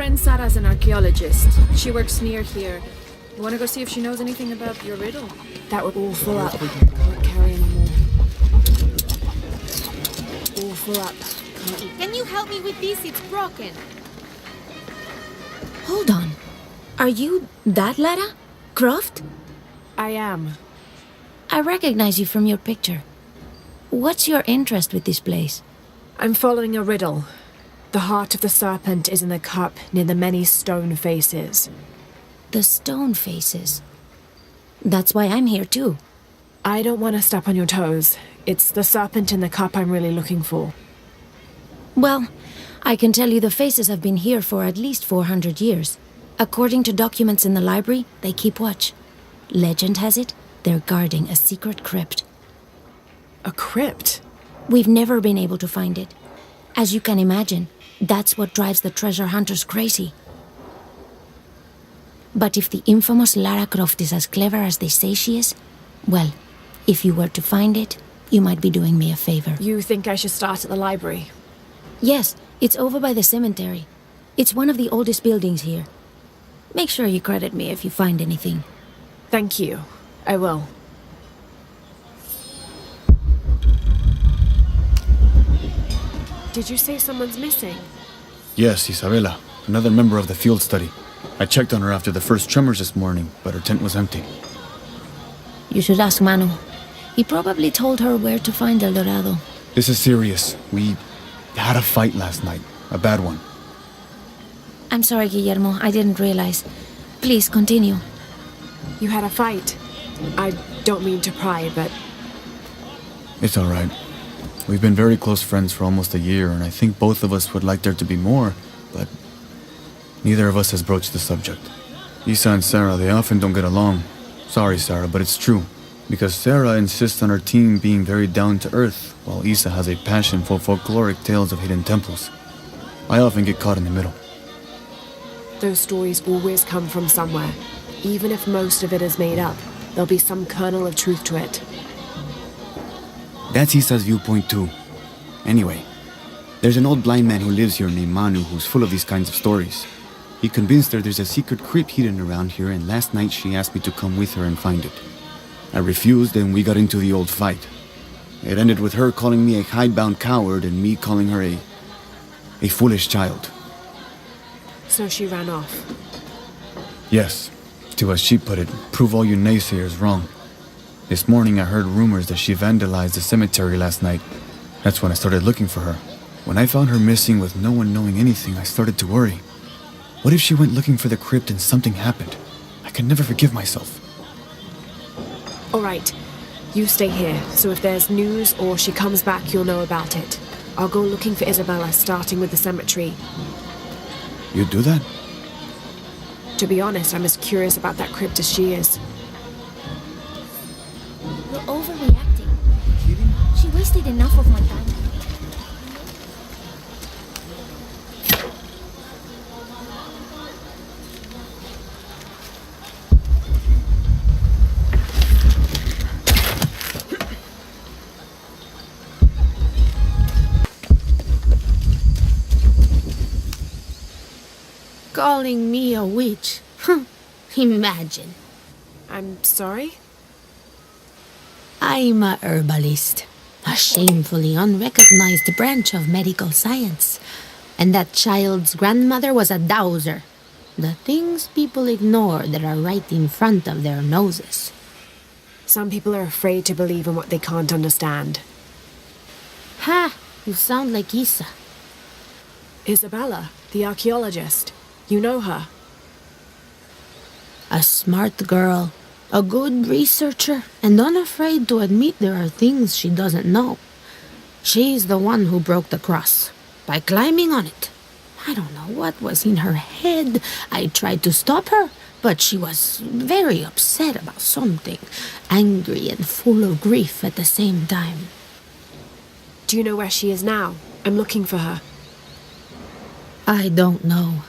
friend Sarah's an archaeologist. She works near here. You want to go see if she knows anything about your riddle? That would all full up. Can't carry anymore. All full up. Can you help me with this? It's broken. Hold on. Are you that Lara Croft? I am. I recognize you from your picture. What's your interest with this place? I'm following a riddle. The heart of the serpent is in the cup near the many stone faces. The stone faces. That's why I'm here too. I don't want to step on your toes. It's the serpent in the cup I'm really looking for. Well, I can tell you the faces have been here for at least 400 years. According to documents in the library, they keep watch. Legend has it, they're guarding a secret crypt. A crypt? We've never been able to find it. As you can imagine, that's what drives the treasure hunters crazy. But if the infamous Lara Croft is as clever as they say she is, well, if you were to find it, you might be doing me a favor. You think I should start at the library? Yes, it's over by the cemetery. It's one of the oldest buildings here. Make sure you credit me if you find anything. Thank you. I will. Did you say someone's missing? Yes, Isabela, another member of the field study. I checked on her after the first tremors this morning, but her tent was empty. You should ask Manu. He probably told her where to find El Dorado. This is serious. We had a fight last night. A bad one. I'm sorry, Guillermo. I didn't realize. Please, continue. You had a fight. I don't mean to pry, but... It's all right. We've been very close friends for almost a year, and I think both of us would like there to be more, but neither of us has broached the subject. Isa and Sarah, they often don't get along. Sorry, Sarah, but it's true. Because Sarah insists on her team being very down-to-earth, while Isa has a passion for folkloric tales of hidden temples. I often get caught in the middle. Those stories always come from somewhere. Even if most of it is made up, there'll be some kernel of truth to it. That's Isa's viewpoint too. Anyway, there's an old blind man who lives here named Manu who's full of these kinds of stories. He convinced her there's a secret crypt hidden around here, and last night she asked me to come with her and find it. I refused, and we got into the old fight. It ended with her calling me a hidebound coward and me calling her a foolish child. So she ran off. Yes, to as she put it, prove all you naysayers wrong. This morning I heard rumors that she vandalized the cemetery last night. That's when I started looking for her. When I found her missing with no one knowing anything, I started to worry. What if she went looking for the crypt and something happened? I can never forgive myself. All right. You stay here, so if there's news or she comes back, you'll know about it. I'll go looking for Isabella, starting with the cemetery. You do that? To be honest, I'm as curious about that crypt as she is. You're overreacting. She wasted enough of my time. Calling me a witch? Imagine. I'm sorry? I'm a herbalist, a shamefully unrecognized branch of medical science. And that child's grandmother was a dowser. The things people ignore that are right in front of their noses. Some people are afraid to believe in what they can't understand. Ha! You sound like Isa. Isabella, the archaeologist. You know her. A smart girl, a good researcher, and unafraid to admit there are things she doesn't know. She's the one who broke the cross, by climbing on it. I don't know what was in her head. I tried to stop her, but she was very upset about something, angry and full of grief at the same time. Do you know where she is now? I'm looking for her. I don't know.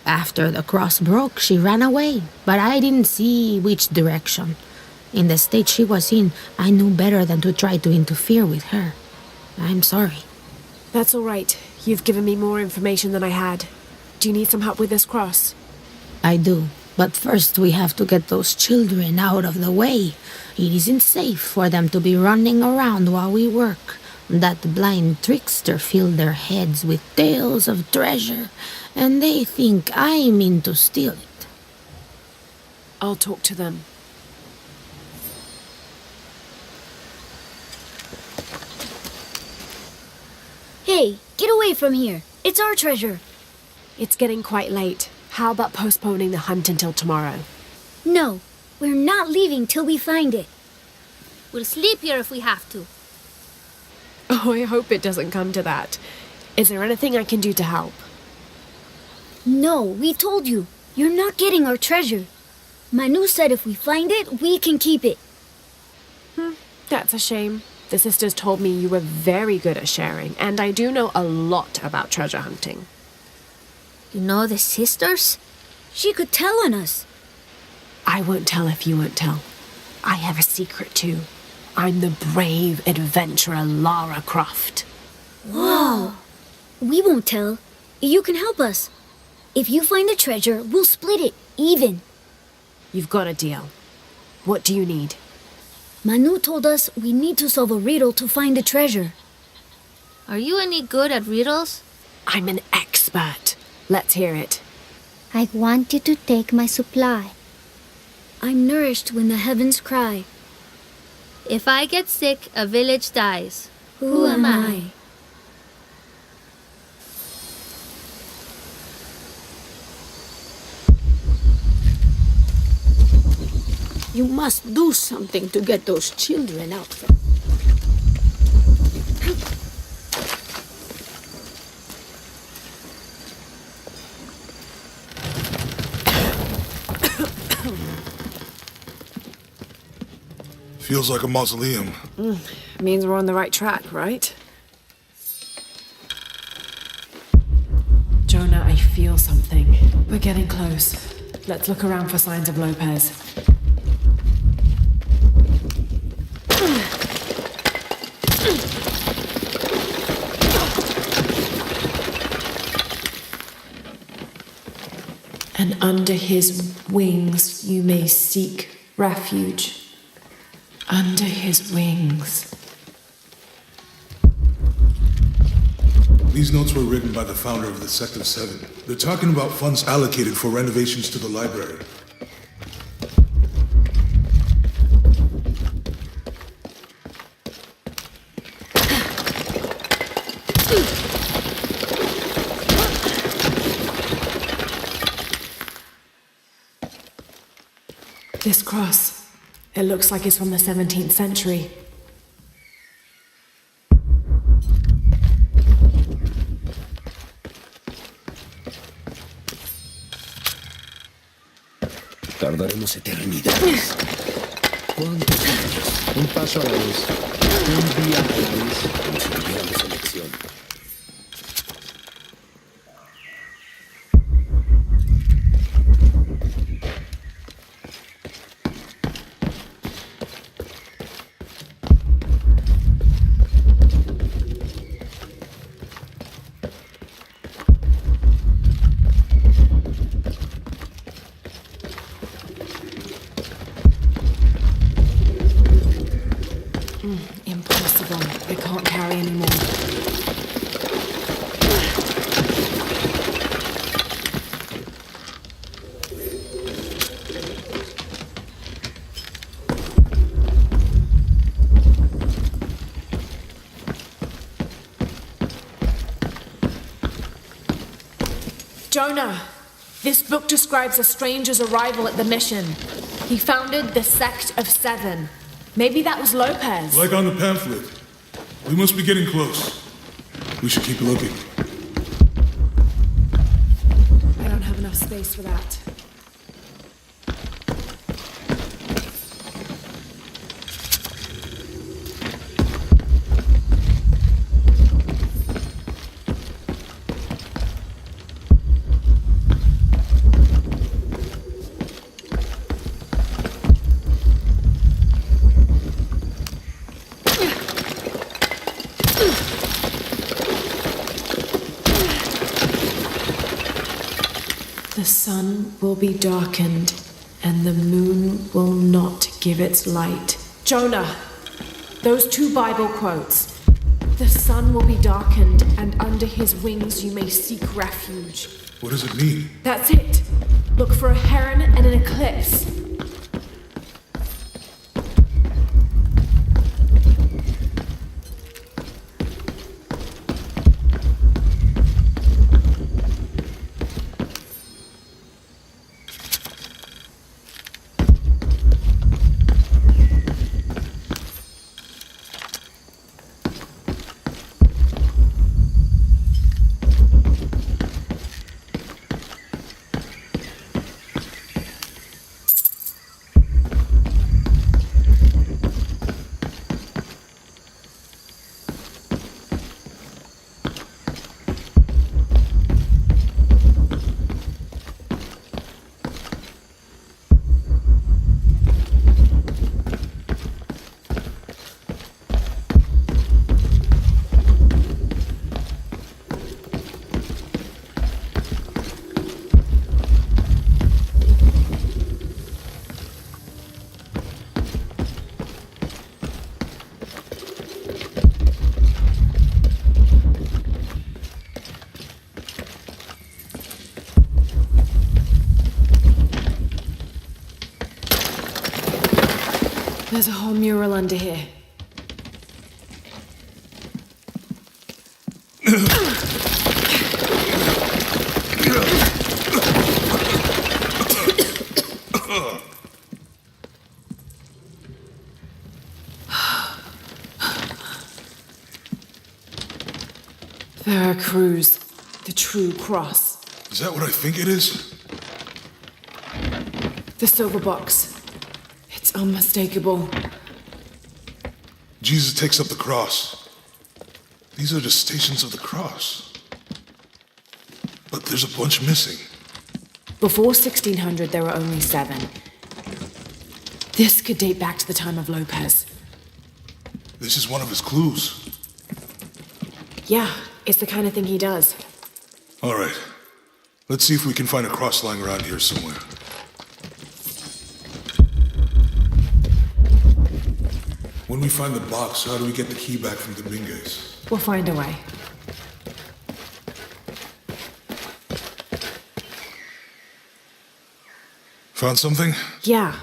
After the cross broke, she ran away, but I didn't see which direction. In the state she was in, I knew better than to try to interfere with her. I'm sorry. That's all right. You've given me more information than I had. Do you need some help with this cross? I do. But first we have to get those children out of the way. It isn't safe for them to be running around while we work. That blind trickster filled their heads with tales of treasure, and they think I mean to steal it. I'll talk to them. Hey, get away from here. It's our treasure. It's getting quite late. How about postponing the hunt until tomorrow? No, we're not leaving till we find it. We'll sleep here if we have to. Oh, I hope it doesn't come to that. Is there anything I can do to help? No, we told you. You're not getting our treasure. Manu said if we find it, we can keep it. That's a shame. The sisters told me you were very good at sharing, and I do know a lot about treasure hunting. You know the sisters? She could tell on us. I won't tell if you won't tell. I have a secret too. I'm the brave adventurer Lara Croft. Whoa! We won't tell. You can help us. If you find the treasure, we'll split it, even. You've got a deal. What do you need? Manu told us we need to solve a riddle to find the treasure. Are you any good at riddles? I'm an expert. Let's hear it. I want you to take my supply. I'm nourished when the heavens cry. If I get sick, a village dies. Who am I? You must do something to get those children out from... Feels like a mausoleum. Means we're on the right track, right? Jonah, I feel something. We're getting close. Let's look around for signs of Lopez. And under his wings you may seek refuge. Under his wings. These notes were written by the founder of the Sect of Seven. They're talking about funds allocated for renovations to the library. This cross, it looks like it's from the 17th century. Tardaremos eternidades. ¿Cuántos años? Un paso a la vez. Un día a la vez. Como si tuviéramos elección. Impossible. I can't carry anymore. Jonah, this book describes a stranger's arrival at the mission. He founded the Sect of Seven. Maybe that was Lopez. Like on the pamphlet. We must be getting close. We should keep looking. I don't have enough space for that. The sun will be darkened, and the moon will not give its light. Jonah! Those 2 Bible quotes. The sun will be darkened, and under his wings you may seek refuge. What does it mean? That's it. Look for a heron and an eclipse. There's a whole mural under here. Veracruz, the true cross. Is that what I think it is? The silver box. It's unmistakable. Jesus takes up the cross. These are the stations of the cross. But there's a bunch missing. Before 1600, there were only 7. This could date back to the time of Lopez. This is one of his clues. Yeah, it's the kind of thing he does. All right. Let's see if we can find a cross lying around here somewhere. When we find the box, how do we get the key back from Dominguez? We'll find a way. Found something? Yeah.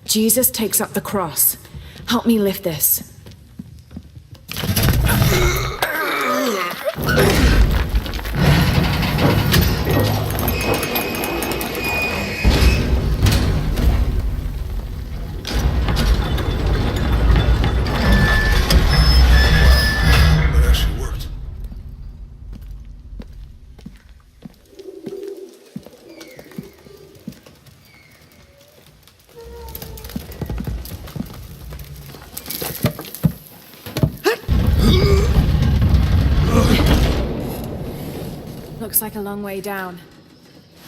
Jesus takes up the cross. Help me lift this. Looks like a long way down.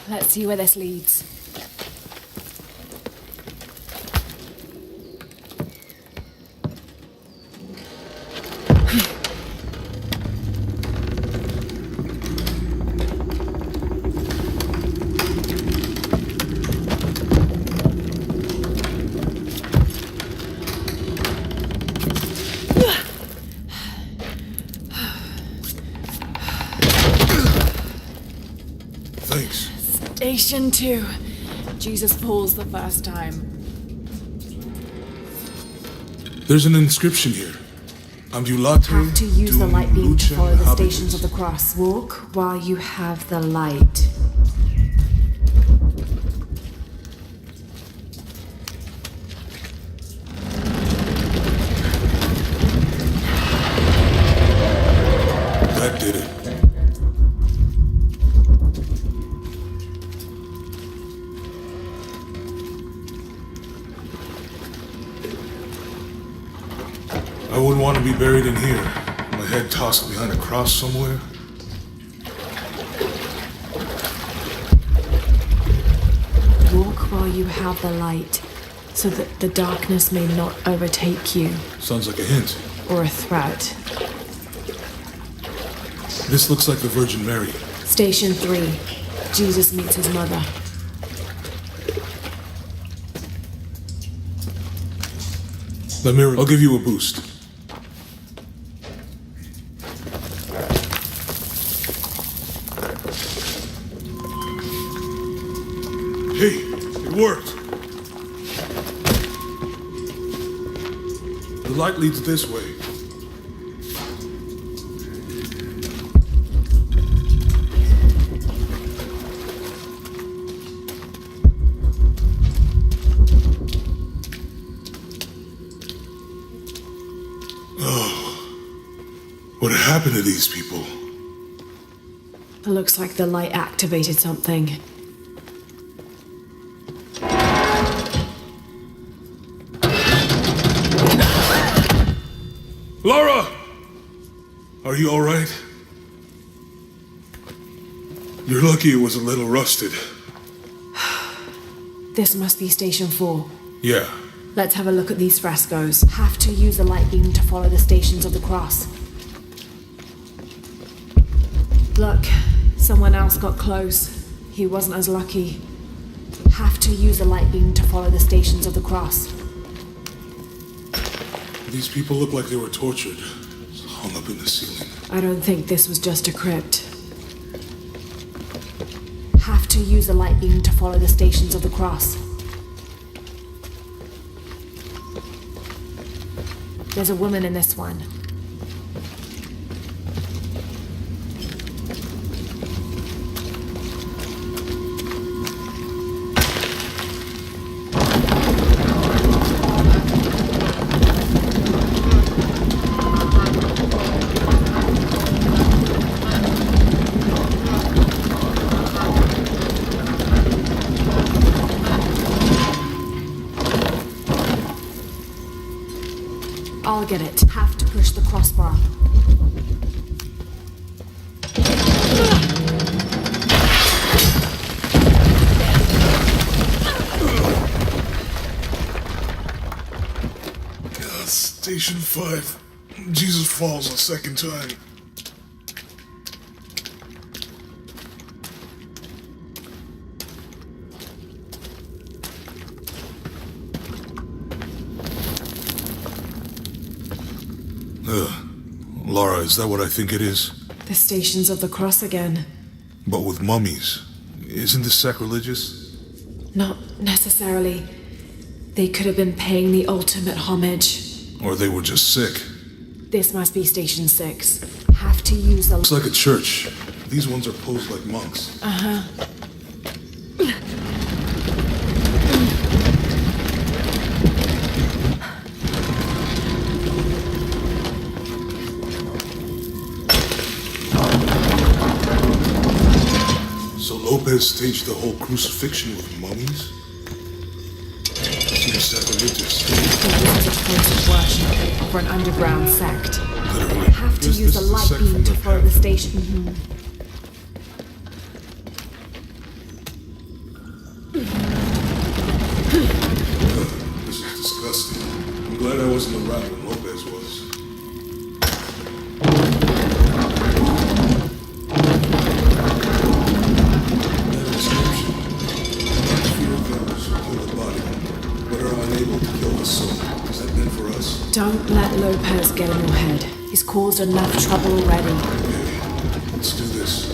Let's see where this leads. Thanks. Station 2. Jesus falls the first time. There's an inscription here. Ambulate Have to use the light beam to lucem follow the habitus. stations of the cross. Walk while you have the light. That did it. I wouldn't want to be buried in here. My head tossed behind a cross somewhere. Walk while you have the light, so that the darkness may not overtake you, Sounds like a hint. or a threat. This looks like the Virgin Mary. Station 3. Jesus meets his mother. I'll give you a boost. Hey, it worked. The light leads this way. What happened to these people? It looks like the light activated something. Lara! Are you alright? You're lucky it was a little rusted. This must be Station 4. Yeah. Let's have a look at these frescoes. Have to use the light beam to follow the Stations of the Cross. Look, someone else got close. He wasn't as lucky. Have to use the light beam to follow the Stations of the Cross. These people look like they were tortured. Hung up in the ceiling. I don't think this was just a crypt. Have to use the light beam to follow the Stations of the Cross. There's a woman in this one. I'll get it. Have to push the crossbar. Station 5. Jesus falls a second time. Lara, is that what I think it is? The Stations of the Cross again. But with mummies. Isn't this sacrilegious? Not necessarily. They could have been paying the ultimate homage. Or they were just sick. This must be Station 6. Have to use the... Looks like a church. These ones are posed like monks. Uh-huh. So Lopez staged the whole crucifixion with mummies? Seems sacrilegious. This is a place of worship for an underground sect. Literally. Have to use a light beam to follow the station. This is disgusting. I'm glad I wasn't around when Lopez was. That inscription. Fear those who kill the body, but are unable to kill the soul. Is that meant for us? Don't let Lopez get in your head. He's caused enough trouble already. Okay, let's do this.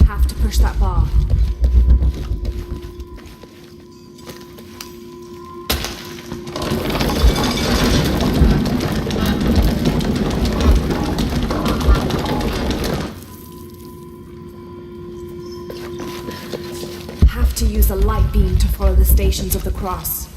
Have to push that bar. Have to use a light beam to follow the Stations of the Cross.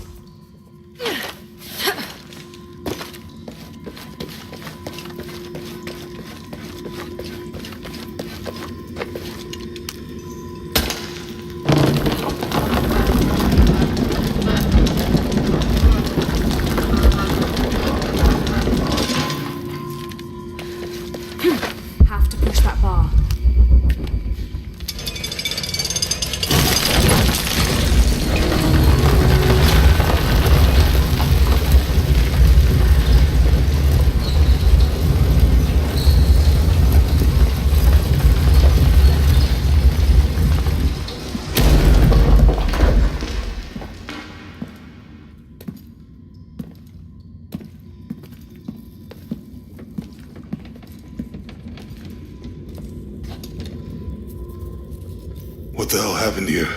What the hell happened here?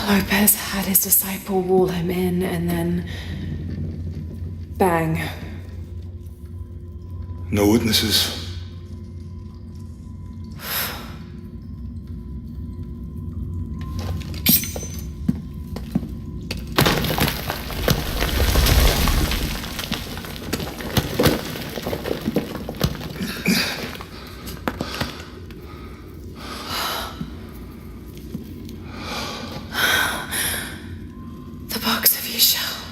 Lopez had his disciple wall him in, and then... bang. No witnesses? The box of Yeshua.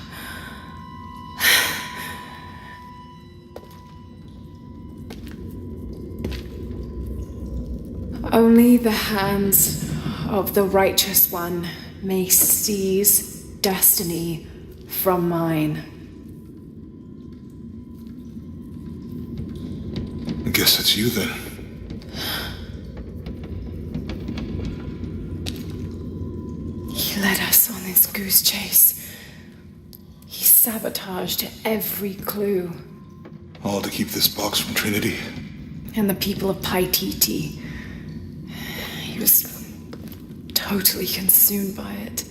Only the hands of the righteous one may seize destiny from mine. I guess it's you then. He led us on this goose chase. He sabotaged every clue. All to keep this box from Trinity. And the people of Paititi. He was totally consumed by it.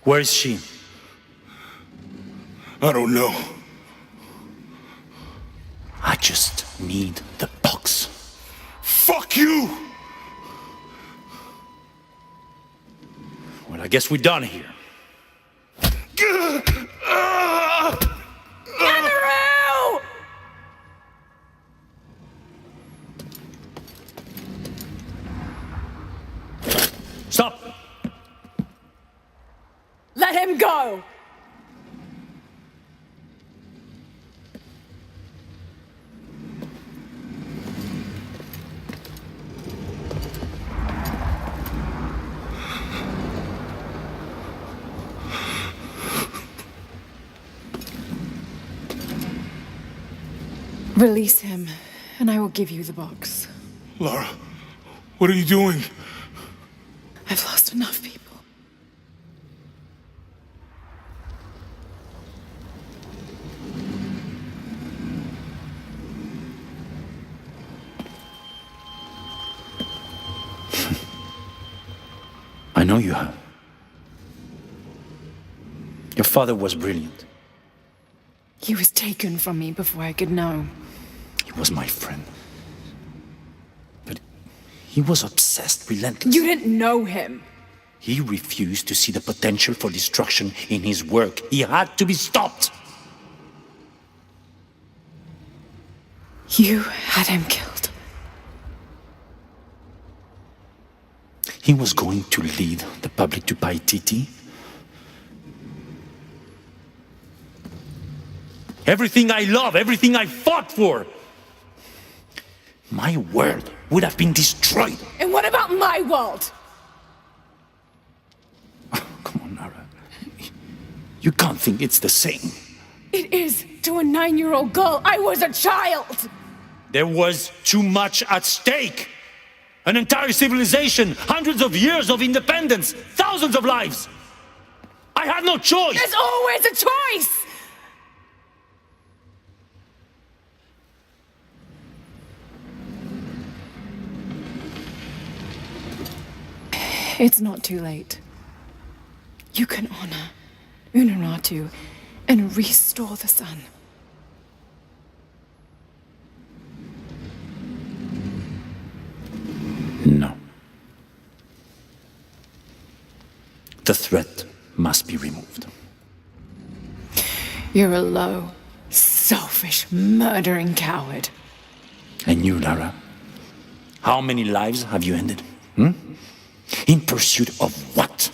Where is she? I don't know. I just need the box. Fuck you! Well, I guess we're done here. Stop! Let him go! Release him, and I will give you the box. Lara, what are you doing? I've lost enough people. I know you have. Your father was brilliant. He was taken from me before I could know. He was my friend. But he was obsessed, relentless. You didn't know him. He refused to see the potential for destruction in his work. He had to be stopped. You had him killed. he was going to lead the public to Paititi. Everything I love, everything I fought for. My world would have been destroyed. And what about my world? Come on, Lara. You can't think it's the same. It is to a 9-year-old girl. I was a child. There was too much at stake. An entire civilization, hundreds of years of independence, thousands of lives. I had no choice. There's always a choice. It's not too late. You can honor Unuratu and restore the sun. No. The threat must be removed. You're a low, selfish, murdering coward. And you, Lara? How many lives have you ended? In pursuit of what?